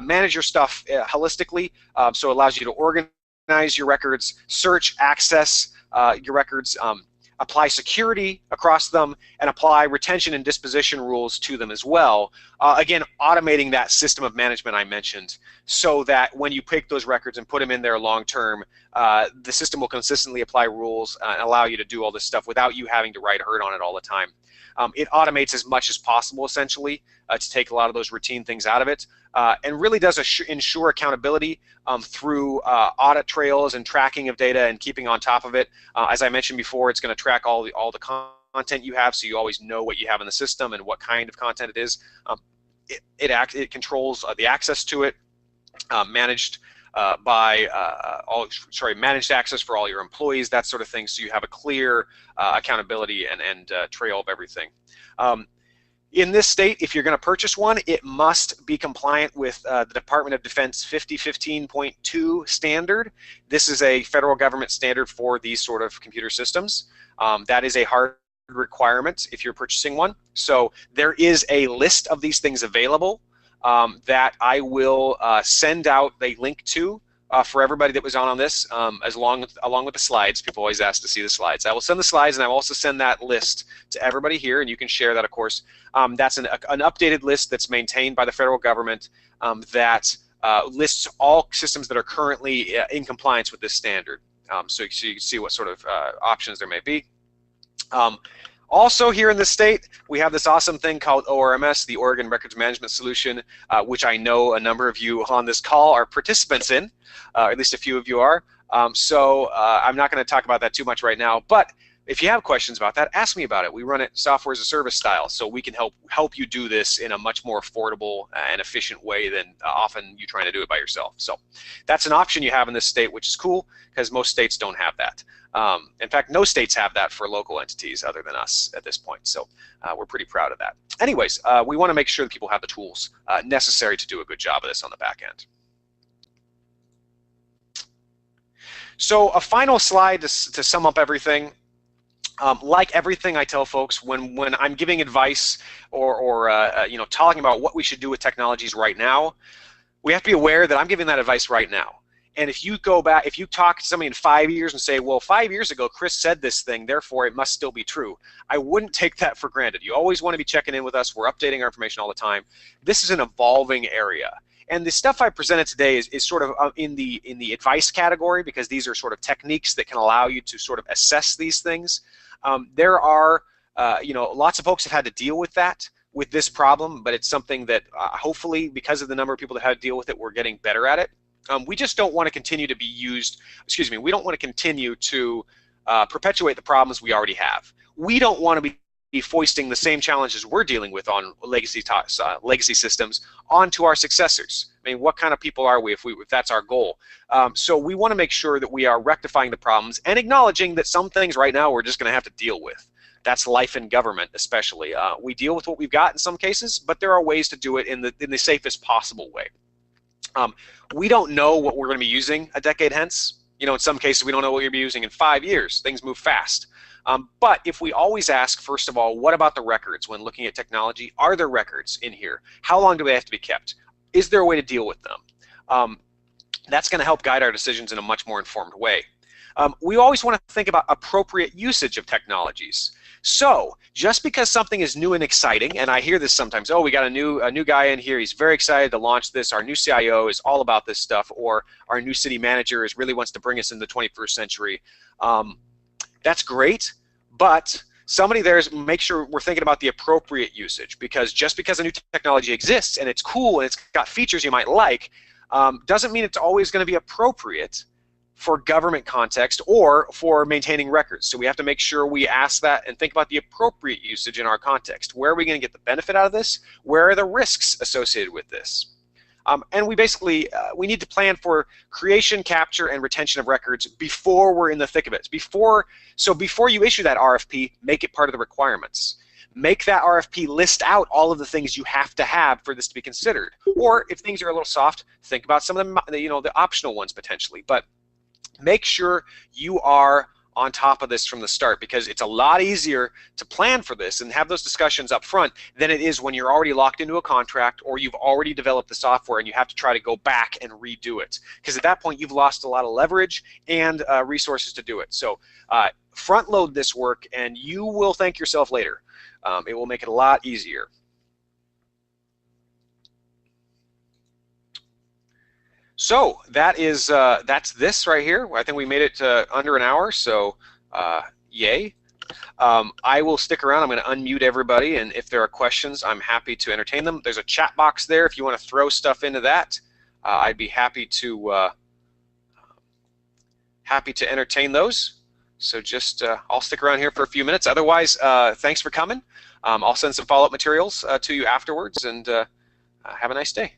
manage your stuff holistically. So it allows you to organize your records, search, access your records, apply security across them, and apply retention and disposition rules to them as well. Again, automating that system of management I mentioned, so that when you pick those records and put them in there long term, the system will consistently apply rules and allow you to do all this stuff without you having to write herd on it all the time. It automates as much as possible, essentially, to take a lot of those routine things out of it, and really does ensure accountability through audit trails and tracking of data and keeping on top of it. As I mentioned before, it's going to track all the content you have, so you always know what you have in the system and what kind of content it is. It controls the access to it, managed managed access for all your employees, that sort of thing, so you have a clear accountability and trail of everything. In this state, if you're going to purchase one, it must be compliant with the Department of Defense 5015.2 standard. This is a federal government standard for these sort of computer systems. That is a hard requirement if you're purchasing one. So there is a list of these things available that I will send out a link to for everybody that was on this, along with the slides. People always ask to see the slides. I will send the slides, and I will also send that list to everybody here, and you can share that, of course. That's an updated list that's maintained by the federal government that lists all systems that are currently in compliance with this standard. So you can see what sort of options there may be. Also here in the state, we have this awesome thing called ORMS, the Oregon Records Management Solution, which I know a number of you on this call are participants in, at least a few of you are. So I'm not going to talk about that too much right now, but if you have questions about that, ask me about it. We run it software as a service style, so we can help you do this in a much more affordable and efficient way than often you trying to do it by yourself. So that's an option you have in this state, which is cool because most states don't have that. In fact, no states have that for local entities other than us at this point. So we're pretty proud of that. Anyways, we want to make sure that people have the tools necessary to do a good job of this on the back end. So a final slide to sum up everything. Like everything I tell folks, when I'm giving advice or you know, talking about what we should do with technologies right now, we have to be aware that I'm giving that advice right now. And if you go back, if you talk to somebody in 5 years and say, well, 5 years ago Chris said this thing, therefore it must still be true, I wouldn't take that for granted. You always want to be checking in with us. We're updating our information all the time. This is an evolving area. And the stuff I presented today is sort of in the advice category, because these are sort of techniques that can allow you to sort of assess these things. There are, you know, lots of folks have had to deal with that, with this problem, but it's something that hopefully, because of the number of people that had to deal with it, we're getting better at it. We just don't want to continue to be used, excuse me, we don't want to continue to perpetuate the problems we already have. We don't want to be foisting the same challenges we're dealing with on legacy systems onto our successors. I mean, what kind of people are we if that's our goal? So we want to make sure that we are rectifying the problems and acknowledging that some things right now we're just going to have to deal with. That's life in government, especially. We deal with what we've got in some cases, but there are ways to do it in the safest possible way. We don't know what we're going to be using a decade hence. You know, in some cases we don't know what you'll be using in 5 years. Things move fast. But if we always ask, first of all, what about the records when looking at technology? Are there records in here? How long do they have to be kept? Is there a way to deal with them? That's going to help guide our decisions in a much more informed way. We always want to think about appropriate usage of technologies. So just because something is new and exciting, and I hear this sometimes, oh, we got a new guy in here, he's very excited to launch this, our new CIO is all about this stuff, or our new city manager really wants to bring us in the 21st century. That's great, but somebody there is make sure we're thinking about the appropriate usage, because just because a new technology exists and it's cool and it's got features you might like, doesn't mean it's always going to be appropriate for government context or for maintaining records. So we have to make sure we ask that and think about the appropriate usage in our context. Where are we going to get the benefit out of this? Where are the risks associated with this? And we basically, we need to plan for creation, capture, and retention of records before we're in the thick of it. So before you issue that RFP, make it part of the requirements. Make that RFP list out all of the things you have to have for this to be considered. Or if things are a little soft, think about some of the, you know, the optional ones potentially. But make sure you are on top of this from the start, because it's a lot easier to plan for this and have those discussions up front than it is when you're already locked into a contract or you've already developed the software and you have to try to go back and redo it. Because at that point you've lost a lot of leverage and resources to do it. So front load this work and you will thank yourself later. It will make it a lot easier. So that is that's this right here. I think we made it under an hour, so yay. I will stick around. I'm going to unmute everybody, and if there are questions, I'm happy to entertain them. There's a chat box there if you want to throw stuff into that. I'd be happy to entertain those. So just I'll stick around here for a few minutes. Otherwise, thanks for coming. I'll send some follow-up materials to you afterwards, and have a nice day.